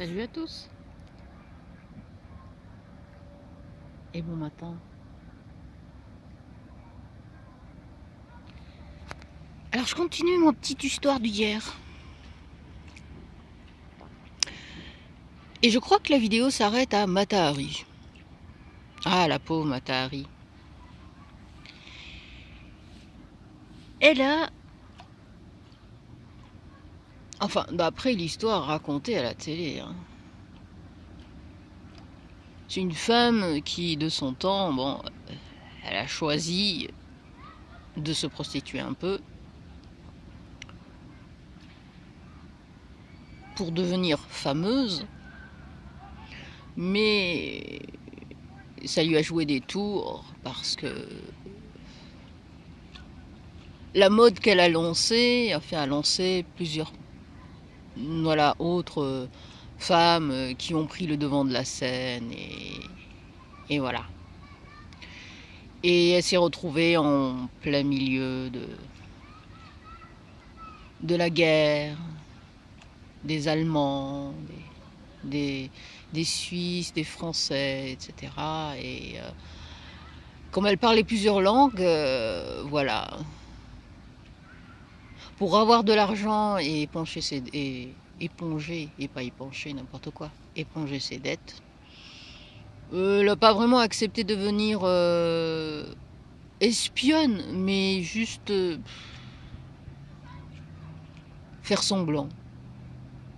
Salut à tous et bon matin. Alors je continue mon petite histoire d'hier. Et je crois que la vidéo s'arrête à Mata Hari. Ah la pauvre Mata Hari. Elle a... Enfin, d'après l'histoire racontée à la télé, hein. C'est une femme qui, de son temps, bon, elle a choisi de se prostituer un peu pour devenir fameuse, mais ça lui a joué des tours parce que la mode qu'elle a lancée a lancé plusieurs autres femmes qui ont pris le devant de la scène et voilà. Et elle s'est retrouvée en plein milieu de la guerre, des Allemands, des Suisses, des Français, etc. Et comme elle parlait plusieurs langues, voilà. Pour avoir de l'argent et éponger, et pas épancher, n'importe quoi, éponger ses dettes, elle n'a pas vraiment accepté de devenir espionne, mais juste faire semblant.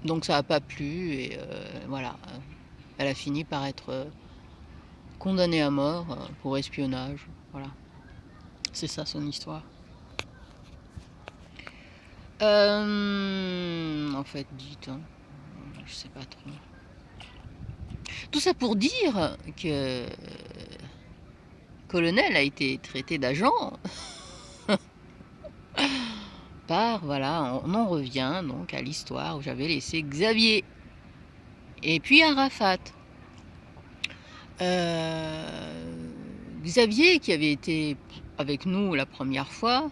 Donc ça n'a pas plu et voilà. Elle a fini par être condamnée à mort pour espionnage. Voilà. C'est ça son histoire. En fait, dites, hein, je sais pas trop. Tout ça pour dire que colonel a été traité d'agent par, voilà, on en revient donc à l'histoire où j'avais laissé Xavier et puis Arafat. Xavier qui avait été avec nous la première fois,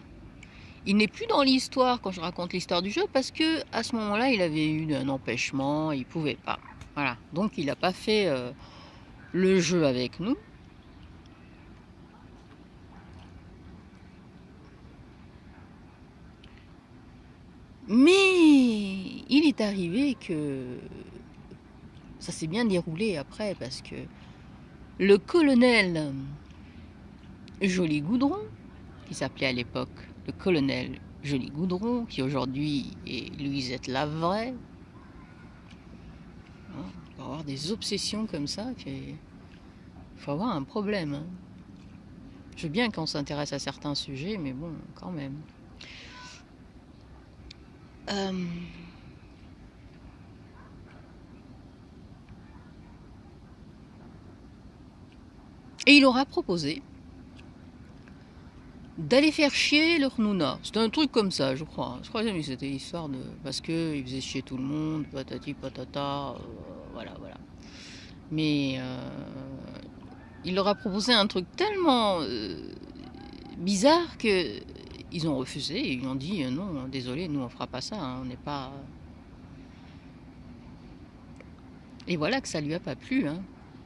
il n'est plus dans l'histoire quand je raconte l'histoire du jeu parce que à ce moment-là il avait eu un empêchement, il pouvait pas. Voilà, donc il n'a pas fait le jeu avec nous. Mais il est arrivé que ça s'est bien déroulé après parce que le colonel Joli Goudron, qui s'appelait à l'époque le colonel Joli Goudron, qui aujourd'hui est Louisette Lavray, hein, on peut avoir des obsessions comme ça, il faut avoir un problème. Hein. Je veux bien qu'on s'intéresse à certains sujets, mais bon, quand même. Et il aura proposé d'aller faire chier leur Nouna. C'était un truc comme ça, je crois. Je crois que c'était l'histoire de... Parce qu'il faisait chier tout le monde, patati patata, voilà. Mais il leur a proposé un truc tellement bizarre que ils ont refusé. Et ils ont dit non, désolé, nous on fera pas ça, hein, on n'est pas... Et voilà que ça lui a pas plu, hein,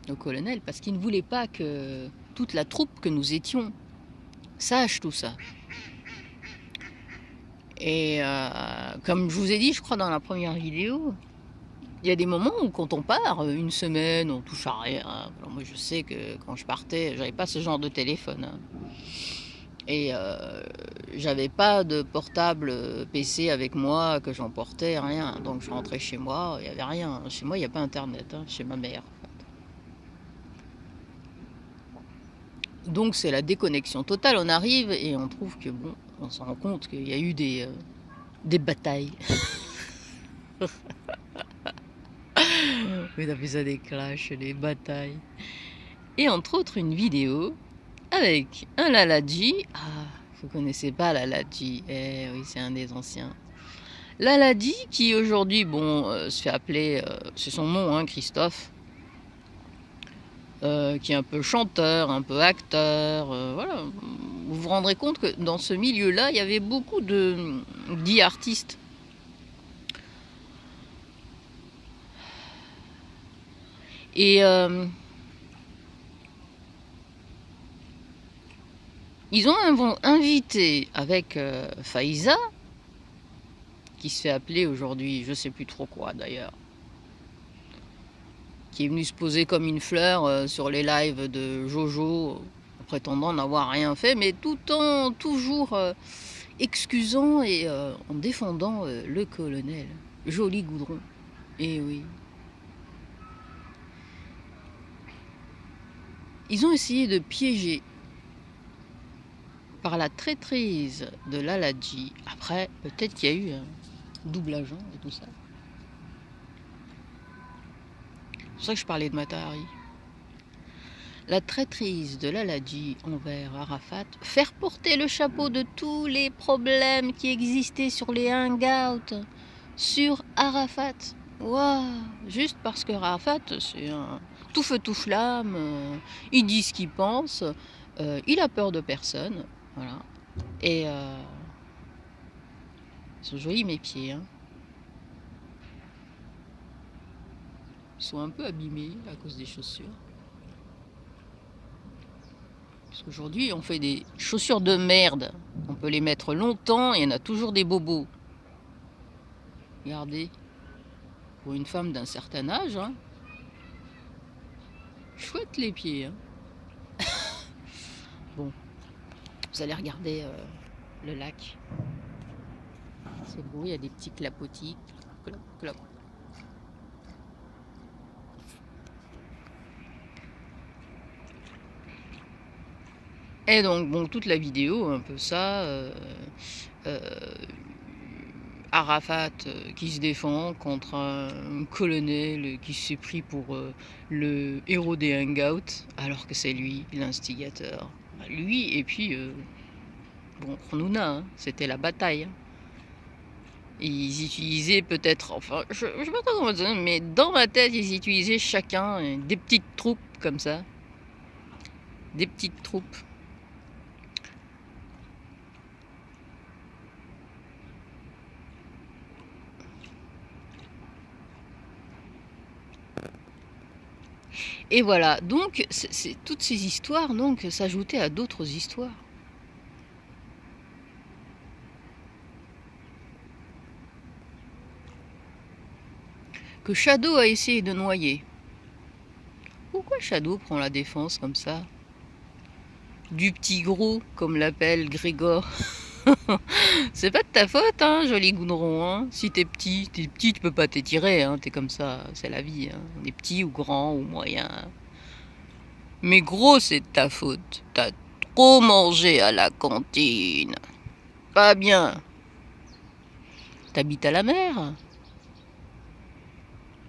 au colonel, parce qu'il ne voulait pas que toute la troupe que nous étions sache tout ça. Et comme je vous ai dit, je crois dans la première vidéo, il y a des moments où quand on part, une semaine, on touche à rien. Alors moi je sais que quand je partais, j'avais pas ce genre de téléphone. Hein. Et j'avais pas de portable PC avec moi que j'emportais, rien. Donc je rentrais chez moi, il n'y avait rien. Chez moi, il n'y a pas internet, hein, chez ma mère. Donc c'est la déconnexion totale. On arrive et on trouve que bon, on se rend compte qu'il y a eu des batailles. Oui, on appelle ça des clashs, des batailles. Et entre autres une vidéo avec un Laladji. Ah, vous connaissez pas Laladji? Eh oui, c'est un des anciens. Laladji qui aujourd'hui, bon, se fait appeler, c'est son nom, hein, Christophe. Qui est un peu chanteur, un peu acteur, voilà. Vous vous rendrez compte que dans ce milieu-là, il y avait beaucoup dits artistes. Et ils ont invité avec Faiza, qui se fait appeler aujourd'hui, je sais plus trop quoi d'ailleurs, qui est venue se poser comme une fleur sur les lives de Jojo, prétendant n'avoir rien fait, mais tout en toujours excusant et en défendant le colonel. Joli goudron. Eh oui. Ils ont essayé de piéger par la traîtrise de l'Aladji. Après, peut-être qu'il y a eu un double agent et tout ça. C'est pour ça que je parlais de Matahari. La traîtrise de l'Aladji envers Arafat, faire porter le chapeau de tous les problèmes qui existaient sur les hangouts sur Arafat. Waouh, juste parce que Arafat, c'est un tout feu tout flamme, il dit ce qu'il pense, il a peur de personne, voilà. Et ils sont jolis mes pieds, hein. Ils sont un peu abîmés à cause des chaussures. Parce qu'aujourd'hui, on fait des chaussures de merde. On peut les mettre longtemps et il y en a toujours des bobos. Regardez. Pour une femme d'un certain âge, hein. Chouette les pieds, hein. Bon, vous allez regarder le lac. C'est beau, il y a des petits clapotis. Clop, clop. Et donc, bon, toute la vidéo, un peu ça. Arafat qui se défend contre un colonel qui s'est pris pour le héros des hangouts, alors que c'est lui l'instigateur. Lui, et puis, bon, Khounouna, hein, c'était la bataille. Hein. Ils utilisaient peut-être, enfin, je ne sais pas trop comment dire, mais dans ma tête, ils utilisaient chacun des petites troupes comme ça. Des petites troupes. Et voilà, donc toutes ces histoires donc s'ajoutaient à d'autres histoires. Que Shadow a essayé de noyer. Pourquoi Shadow prend la défense comme ça? Du petit gros, comme l'appelle Grégor. C'est pas de ta faute, hein, joli goudron. Hein. Si t'es petit, tu peux pas t'étirer, hein, t'es comme ça, c'est la vie. Hein. On est petit ou grand ou moyen. Mais gros, c'est de ta faute. T'as trop mangé à la cantine. Pas bien. T'habites à la mer?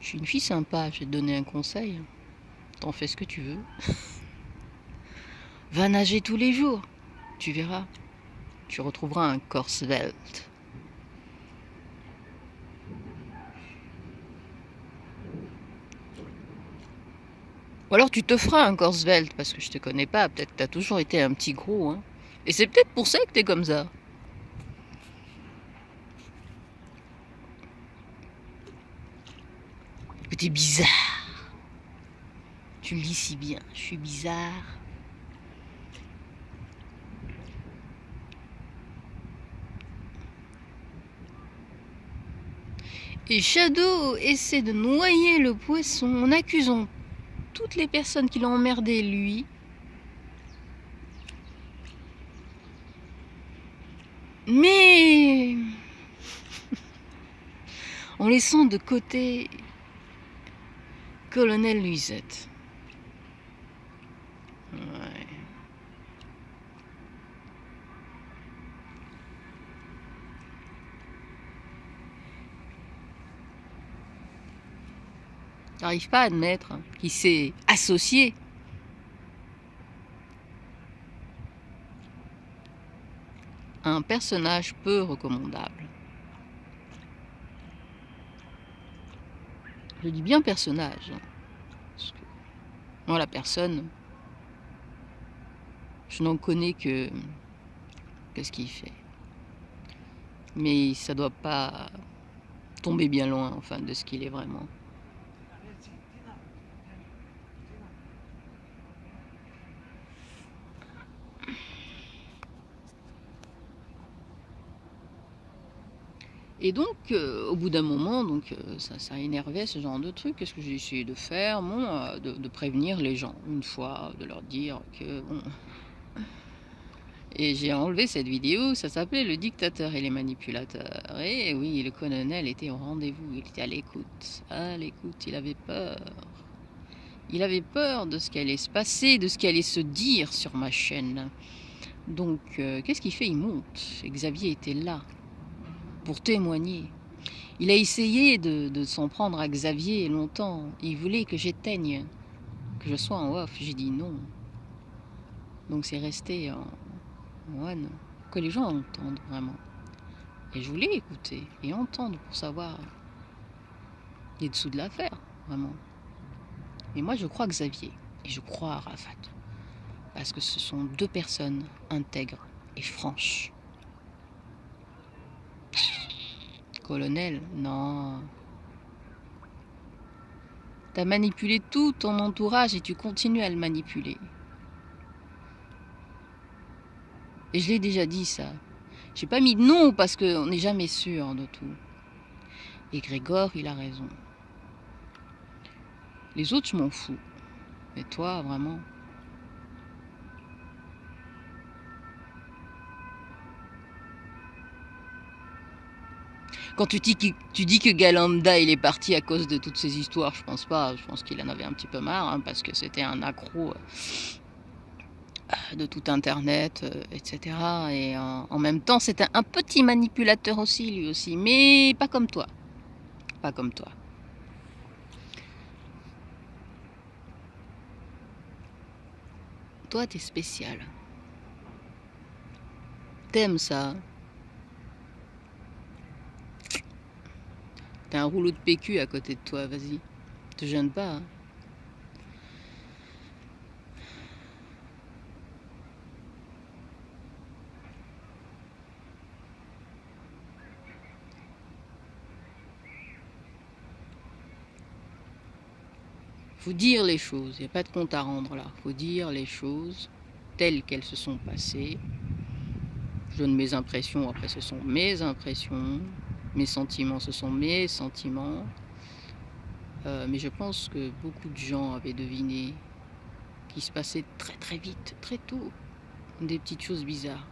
Je suis une fille sympa, je vais te donner un conseil. T'en fais ce que tu veux. Va nager tous les jours. Tu verras. Tu retrouveras un corps svelte. Ou alors tu te feras un corps svelte, parce que je te connais pas. Peut-être que t'as toujours été un petit gros. Hein. Et c'est peut-être pour ça que t'es comme ça. Que t'es bizarre. Tu le dis si bien. Je suis bizarre. Et Shadow essaie de noyer le poisson en accusant toutes les personnes qui l'ont emmerdé, lui. Mais en laissant de côté Colonel Luisette. Ouais. J'arrive pas à admettre qu'il s'est associé à un personnage peu recommandable. Je dis bien personnage. Parce que moi, la personne, je n'en connais que ce qu'il fait. Mais ça doit pas tomber bien loin, enfin, de ce qu'il est vraiment. Et donc, au bout d'un moment, donc, ça énervait ce genre de truc. Qu'est-ce que j'ai essayé de faire? Bon, de prévenir les gens, une fois, de leur dire que bon. Et j'ai enlevé cette vidéo, ça s'appelait Le dictateur et les manipulateurs. Et oui, le colonel était au rendez-vous, il était à l'écoute. À l'écoute, il avait peur. Il avait peur de ce qui allait se passer, de ce qui allait se dire sur ma chaîne. Donc, qu'est-ce qu'il fait? Il monte. Et Xavier était là pour témoigner. Il a essayé de s'en prendre à Xavier longtemps. Il voulait que j'éteigne, que je sois en off. J'ai dit non. Donc c'est resté en one, que les gens entendent vraiment. Et je voulais écouter et entendre pour savoir les dessous de l'affaire, vraiment. Et moi je crois à Xavier et je crois à Rafat. Parce que ce sont deux personnes intègres et franches. Colonel, non. T'as manipulé tout ton entourage et tu continues à le manipuler. Et je l'ai déjà dit ça. J'ai pas mis de nom parce qu'on n'est jamais sûr de tout. Et Grégor, il a raison. Les autres, je m'en fous. Mais toi, vraiment. Quand tu dis que Galanda, il est parti à cause de toutes ces histoires, je pense pas. Je pense qu'il en avait un petit peu marre, hein, parce que c'était un accro de tout Internet, etc. Et en même temps, c'était un petit manipulateur aussi, lui aussi. Mais pas comme toi. Pas comme toi. Toi, t'es spécial. T'aimes ça. T'as un rouleau de PQ à côté de toi, vas-y. Te gêne pas, hein. Faut dire les choses, il n'y a pas de compte à rendre là. Faut dire les choses telles qu'elles se sont passées. Je donne mes impressions, après ce sont mes impressions. Mes sentiments, ce sont mes sentiments. Mais je pense que beaucoup de gens avaient deviné qu'il se passait très très vite, très tôt, des petites choses bizarres.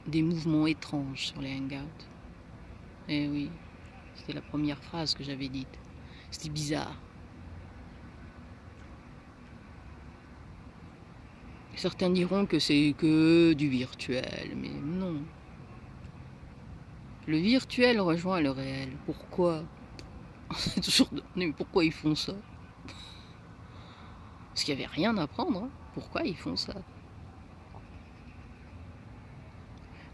Des mouvements étranges sur les hangouts. Eh oui, c'était la première phrase que j'avais dite. C'était bizarre. Certains diront que c'est que du virtuel, mais non. Le virtuel rejoint le réel. Pourquoi? C'est toujours mais pourquoi ils font ça? Parce qu'il n'y avait rien à prendre. Hein. Pourquoi ils font ça?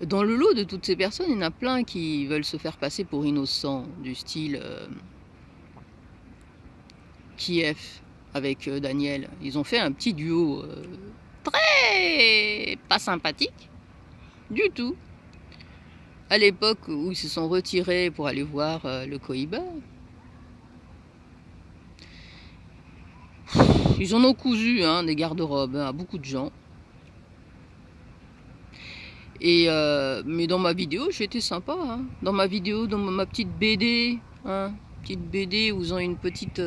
Dans le lot de toutes ces personnes, il y en a plein qui veulent se faire passer pour innocents, du style Kiev avec Daniel. Ils ont fait un petit duo très pas sympathique du tout. À l'époque où ils se sont retirés pour aller voir le Cohiba. Ils en ont cousu hein, des garde-robes hein, à beaucoup de gens. Et mais dans ma vidéo, j'étais sympa. Hein. Dans ma vidéo, dans ma petite BD, hein, petite BD où ils ont une petite,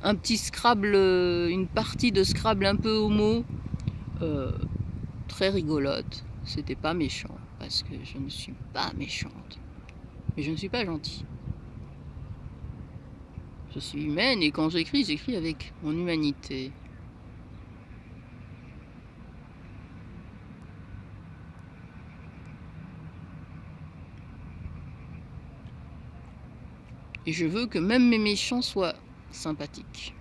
un petit Scrabble, une partie de Scrabble un peu homo, très rigolote. C'était pas méchant parce que je ne suis pas méchante, mais je ne suis pas gentille. Je suis humaine et quand j'écris avec mon humanité. Et je veux que même mes méchants soient sympathiques.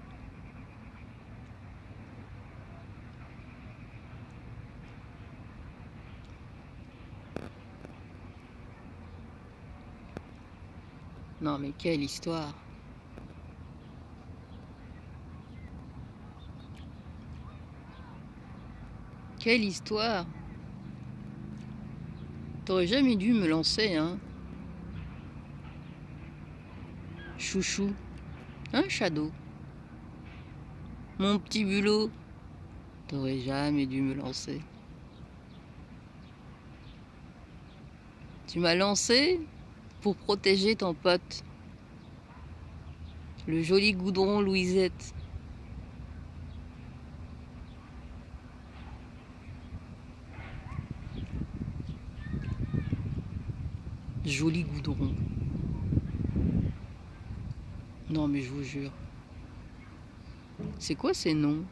Non mais quelle histoire! Quelle histoire! T'aurais jamais dû me lancer, hein? Chouchou. Hein, Shadow? Mon petit bulot. T'aurais jamais dû me lancer. Tu m'as lancé pour protéger ton pote, le joli goudron Louisette. Joli goudron. Non mais je vous jure. C'est quoi ces noms?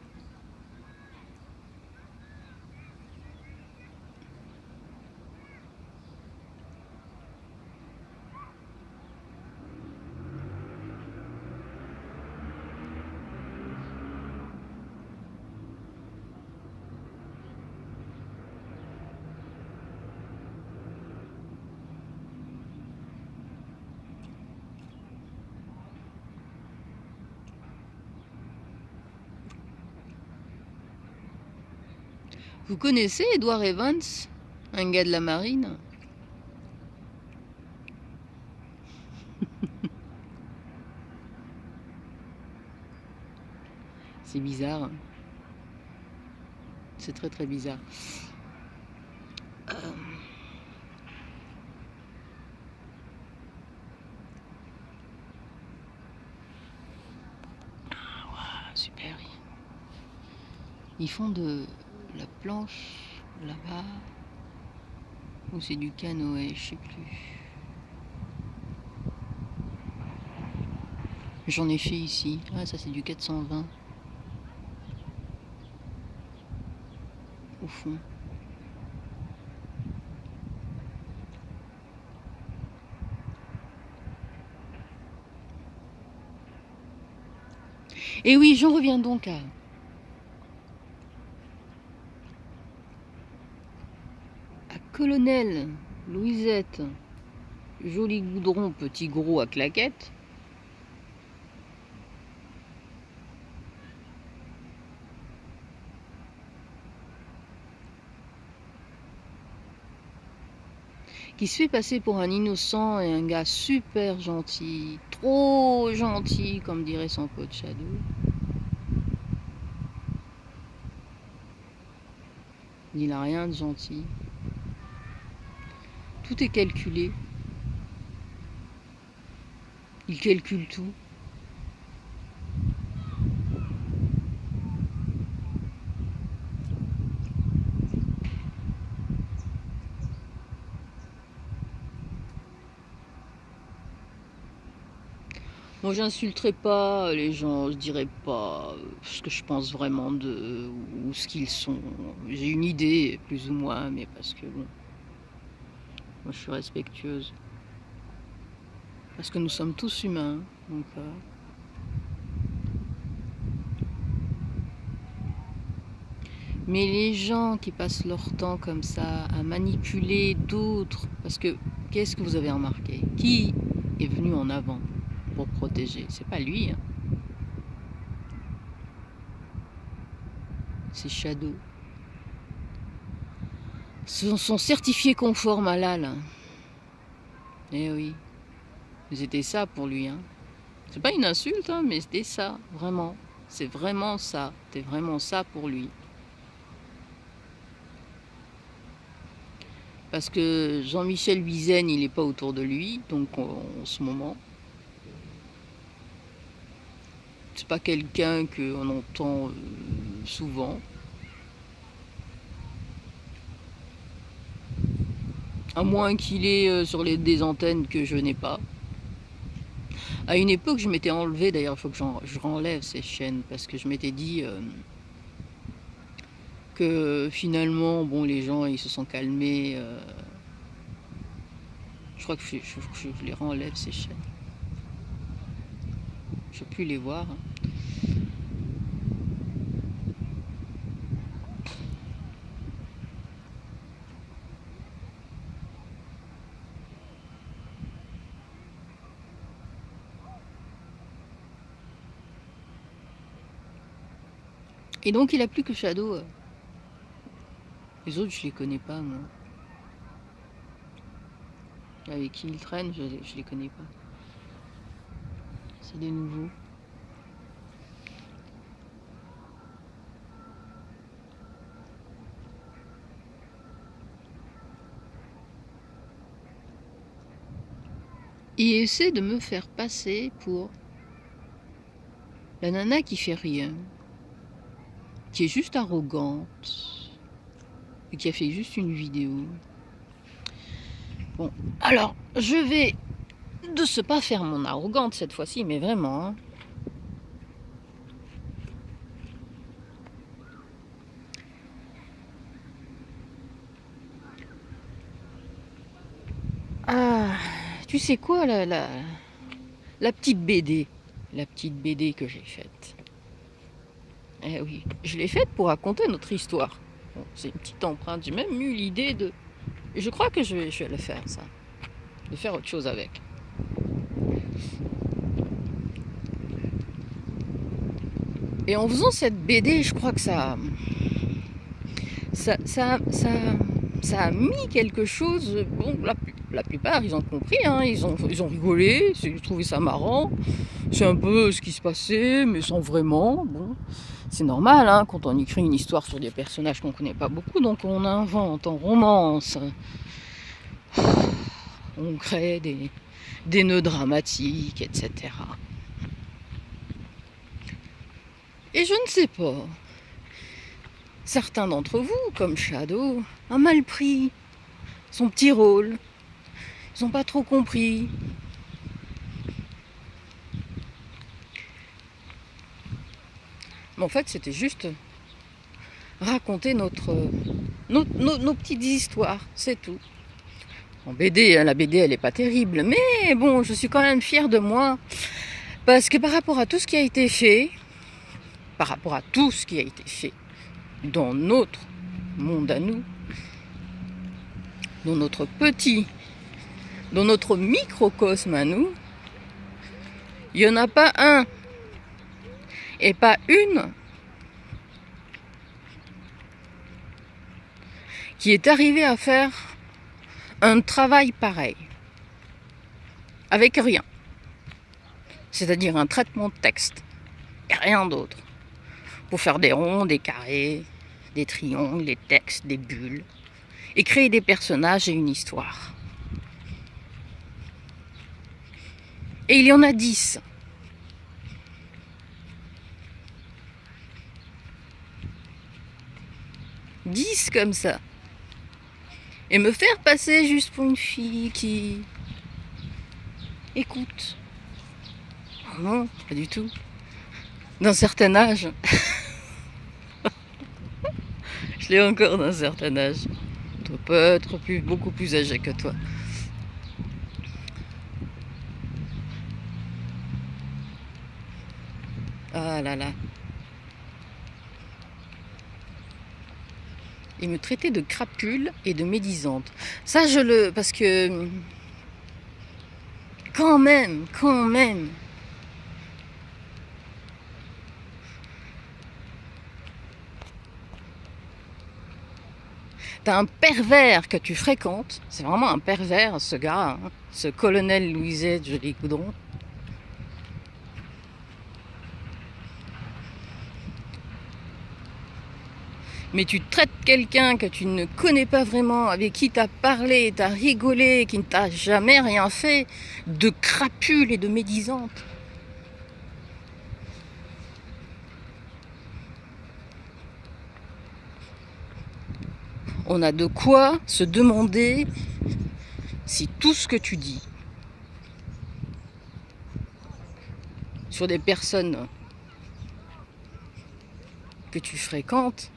Vous connaissez Edward Evans, un gars de la marine? C'est bizarre. C'est très très bizarre. Super. Ils font de la planche là-bas. Ou c'est du canoë, je sais plus. J'en ai fait ici. Ah, ça c'est du 420. Au fond. Et oui, j'en reviens donc à Colonel Louisette. Joli goudron, petit gros à claquettes. Qui se fait passer pour un innocent et un gars super gentil. Trop gentil, comme dirait son pote Shadow. Il n'a rien de gentil. Tout est calculé. Il calcule tout. Moi, j'insulterai pas les gens, je dirais pas ce que je pense vraiment d'eux ou ce qu'ils sont. J'ai une idée, plus ou moins, mais parce que bon, moi je suis respectueuse. Parce que nous sommes tous humains, donc. Mais les gens qui passent leur temps comme ça à manipuler d'autres, parce que qu'est-ce que vous avez remarqué? Qui est venu en avant pour protéger? C'est pas lui, hein. C'est Shadow. Sont certifiés conformes à l'AL. Eh oui, c'était ça pour lui, hein. C'est pas une insulte, hein, mais c'était ça, vraiment. C'est vraiment ça. C'était vraiment ça pour lui. Parce que Jean-Michel Bizen, il n'est pas autour de lui, donc en ce moment. C'est pas quelqu'un qu'on entend souvent. À moins qu'il ait sur des antennes que je n'ai pas. À une époque, je m'étais enlevé, d'ailleurs, il faut que je renlève ces chaînes, parce que je m'étais dit que finalement, bon, les gens, ils se sont calmés. Je crois que je les renlève, ces chaînes. Je ne peux plus les voir. Et donc, il a plus que Shadow. Les autres, je les connais pas, moi. Avec qui il traîne, je les connais pas. C'est des nouveaux. Il essaie de me faire passer pour la nana qui fait rien, qui est juste arrogante, et qui a fait juste une vidéo. Bon, alors, je vais de ce pas faire mon arrogante cette fois-ci, mais vraiment, hein. Ah, tu sais quoi, la petite BD, la petite BD que j'ai faite. Eh oui, je l'ai faite pour raconter notre histoire. Bon, c'est une petite empreinte, j'ai même eu l'idée de... Je crois que je vais le faire, ça. De faire autre chose avec. Et en faisant cette BD, je crois que ça a mis quelque chose. Bon, la plupart, ils ont compris, hein, ils ont rigolé, ils trouvaient ça marrant. C'est un peu ce qui se passait, mais sans vraiment. Bon, c'est normal, hein, quand on écrit une histoire sur des personnages qu'on connaît pas beaucoup, donc on invente, on romance, on crée des nœuds dramatiques, etc. Et je ne sais pas. Certains d'entre vous, comme Shadow, ont mal pris son petit rôle. Ils n'ont pas trop compris. Mais en fait, c'était juste raconter nos petites histoires, c'est tout. En BD, la BD, elle n'est pas terrible. Mais bon, je suis quand même fière de moi. Parce que par rapport à tout ce qui a été fait, dans notre monde à nous, dans notre microcosme à nous, il n'y en a pas un et pas une qui est arrivé à faire un travail pareil, avec rien. C'est-à-dire un traitement de texte, et rien d'autre. Pour faire des ronds, des carrés, des triangles, des textes, des bulles, et créer des personnages et une histoire. Et il y en a 10. Comme ça. Et me faire passer juste pour une fille qui écoute. Non, pas du tout. D'un certain âge. Je l'ai encore d'un certain âge. On peut être beaucoup plus âgé que toi. Ah là là. Et me traiter de crapule et de médisante. Ça, parce que... Quand même. T'as un pervers que tu fréquentes. C'est vraiment un pervers, ce gars. Hein, ce colonel Louisette Joli Coudron. Mais tu traites quelqu'un que tu ne connais pas vraiment, avec qui t'as parlé, t'as rigolé, qui ne t'a jamais rien fait, de crapule et de médisante. On a de quoi se demander si tout ce que tu dis sur des personnes que tu fréquentes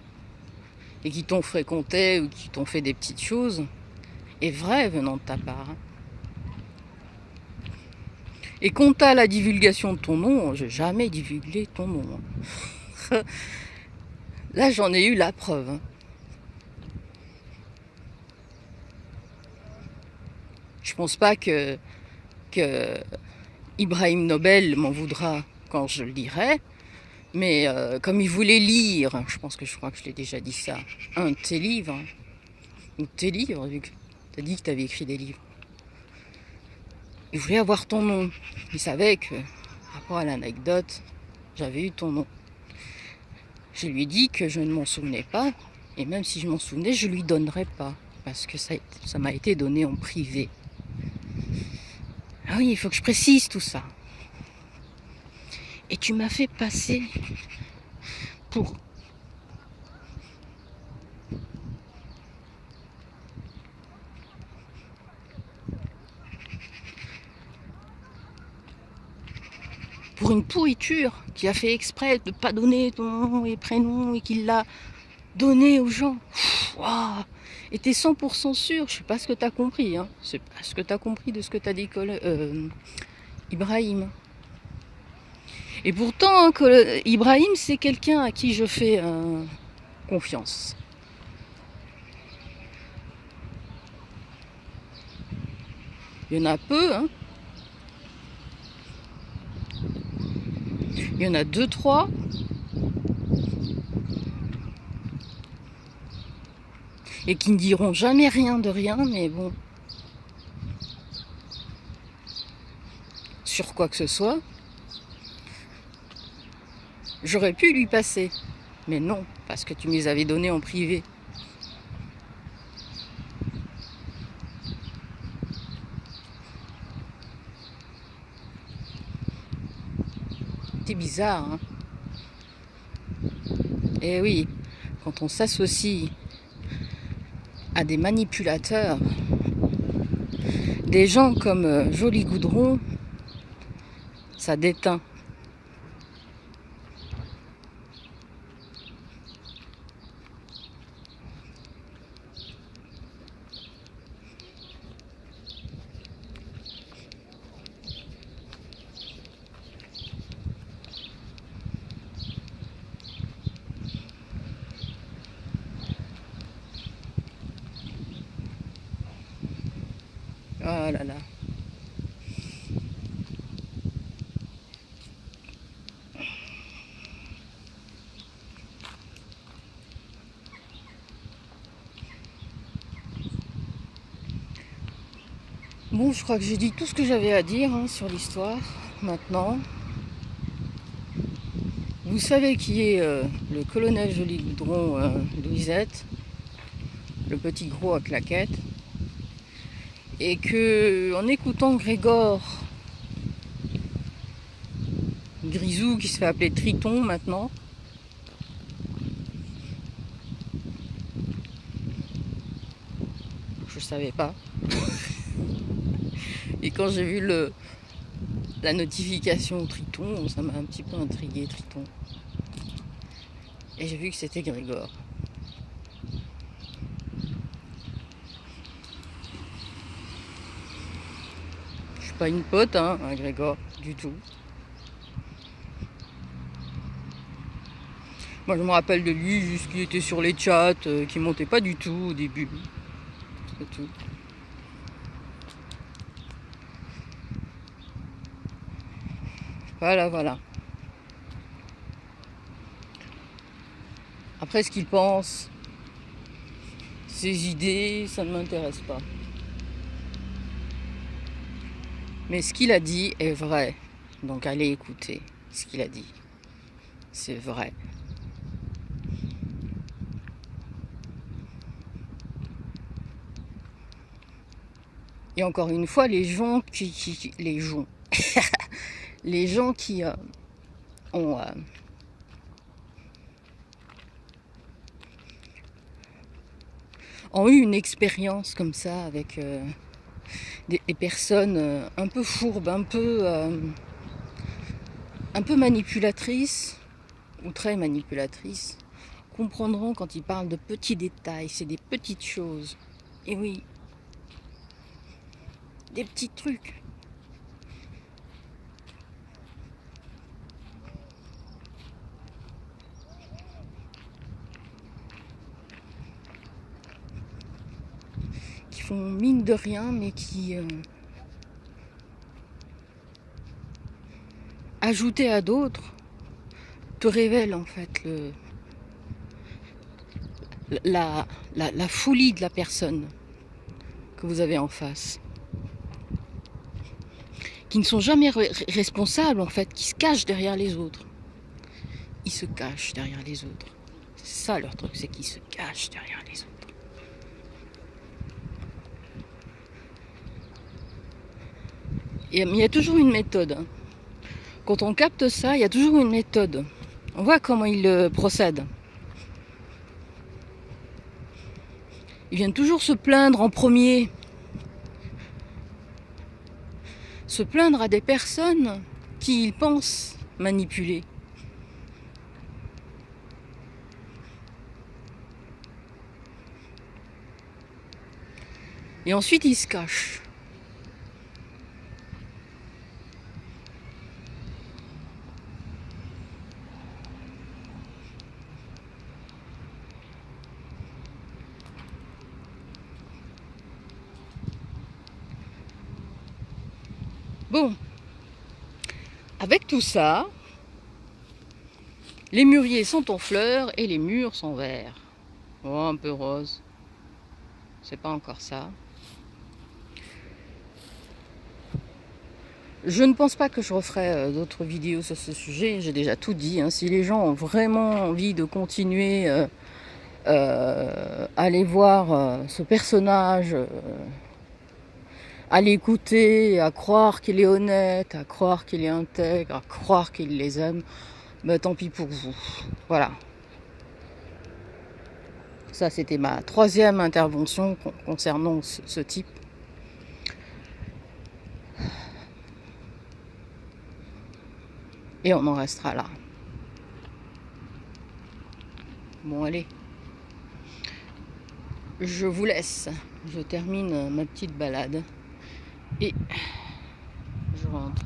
et qui t'ont fréquenté ou qui t'ont fait des petites choses est vrai venant de ta part. Et quant à la divulgation de ton nom, je n'ai jamais divulgué ton nom. Là, j'en ai eu la preuve. Je pense pas que Ibrahim Nobel m'en voudra quand je le dirai. Mais comme il voulait lire, je crois que je l'ai déjà dit ça, un de tes livres, ou tes livres, vu que tu as dit que tu avais écrit des livres. Il voulait avoir ton nom. Il savait que, par rapport à l'anecdote, j'avais eu ton nom. Je lui ai dit que je ne m'en souvenais pas, et même si je m'en souvenais, je lui donnerais pas, parce que ça m'a été donné en privé. Ah oui, il faut que je précise tout ça. Et tu m'as fait passer pour... pour une pourriture qui a fait exprès de ne pas donner ton nom et prénom et qu'il l'a donné aux gens. Waouh. Et t'es 100% sûr, je sais pas ce que t'as compris, hein. C'est pas ce que t'as compris de ce que t'as dit Ibrahim. Et pourtant, hein, Ibrahim, c'est quelqu'un à qui je fais confiance. Il y en a peu, hein. Il y en a 2, 3. Et qui ne diront jamais rien de rien, mais bon. Sur quoi que ce soit. J'aurais pu lui passer. Mais non, parce que tu me les avais donnés en privé. C'est bizarre, hein. Eh oui, quand on s'associe à des manipulateurs, des gens comme Joli Goudron, ça déteint. Oh là là. Bon, je crois que j'ai dit tout ce que j'avais à dire sur l'histoire. Maintenant, vous savez qui est le colonel Joli Goudron Louisette, le petit gros à claquettes, et que en écoutant Grégor Grisou, qui se fait appeler Triton maintenant, je savais pas. Et quand j'ai vu la notification Triton, ça m'a un petit peu intrigué, Triton. Et j'ai vu que c'était Grégor. Je suis pas une pote, Grégor, du tout. Moi, je me rappelle de lui, juste qu'il était sur les chats, qui montait pas du tout au début. C'est tout. Voilà, voilà. Après, ce qu'il pense, ses idées, ça ne m'intéresse pas. Mais ce qu'il a dit est vrai. Donc allez écouter ce qu'il a dit. C'est vrai. Et encore une fois, les gens les gens qui ont eu une expérience comme ça avec des personnes un peu fourbes, un peu manipulatrices ou très manipulatrices, comprendront quand ils parlent de petits détails, c'est des petites choses. Et oui, des petits trucs. Qui font mine de rien, mais qui, ajoutés à d'autres, te révèlent en fait la folie de la personne que vous avez en face. Qui ne sont jamais responsables en fait, qui se cachent derrière les autres. Ils se cachent derrière les autres. C'est ça leur truc, c'est qu'ils se cachent derrière les autres. Mais il y a toujours une méthode. Quand on capte ça, il y a toujours une méthode. On voit comment ils procèdent. Ils viennent toujours se plaindre en premier. Se plaindre à des personnes qu'ils pensent manipuler. Et ensuite, ils se cachent. Bon, avec tout ça, les mûriers sont en fleurs et les murs sont verts. Oh, un peu rose. C'est pas encore ça. Je ne pense pas que je referai d'autres vidéos sur ce sujet. J'ai déjà tout dit. Si les gens ont vraiment envie de continuer à aller voir ce personnage, à l'écouter, à croire qu'il est honnête, à croire qu'il est intègre, à croire qu'il les aime, ben, tant pis pour vous. Voilà. Ça, c'était ma 3e intervention concernant ce type. Et on en restera là. Bon, allez. Je vous laisse. Je termine ma petite balade. Et je rentre.